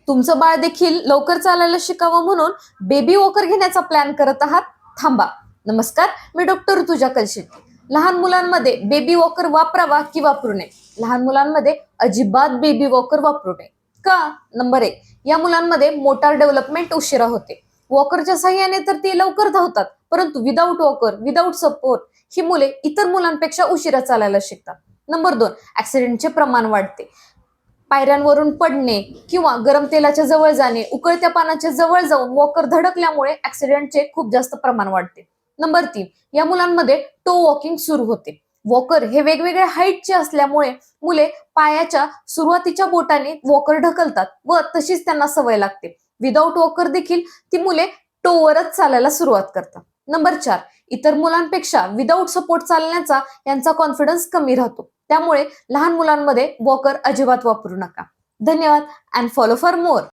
तुमचं बाळ देखील लवकर चालायला शिकावं म्हणून बेबी वॉकर घेण्याचा प्लॅन करत आहात? थांबा. नमस्कार, मी डॉक्टर ऋतुजा कलशेट्टी. लहान मुलांमध्ये बेबी वॉकर वापरावा की वापरू नये? लहान मुलांमध्ये अजिबात बेबी वॉकर वापरू नये. का? नंबर 1, या मुलांमध्ये मोटार डेव्हलपमेंट उशिरा होते. वॉकरच्या सहाय्याने तर ते लवकर धावतात, परंतु विदाऊट वॉकर, विदाऊट सपोर्ट ही मुले इतर मुलांपेक्षा उशिरा चालायला शिकतात. नंबर 2, ऍक्सिडेंटचे प्रमाण वाढते. पायऱ्यांवरून पडणे किंवा गरम तेलाच्या जवळ जाणे, उकळत्या पानाच्या जवळ जाऊन वॉकर धडकल्यामुळे ऍक्सिडेंटचे खूप जास्त प्रमाण वाढते. नंबर 3, या मुलांमध्ये टो वॉकिंग सुरू होते. वॉकर हे वेगवेगळ्या हाईटचे असल्यामुळे मुले पायाच्या सुरुवातीच्या बोटाने वॉकर ढकलतात व तशीच त्यांना सवय लागते. विदाऊट वॉकर देखील ती मुले टोवरच चालायला सुरुवात करतात. नंबर 4, इतर मुलांपेक्षा विदाऊट सपोर्ट चालण्याचा यांचा कॉन्फिडन्स कमी राहतो. त्यामुळे लहान मुलांमध्ये वॉकर अजिबात वापरू नका. धन्यवाद अँड फॉलो फॉर मोर.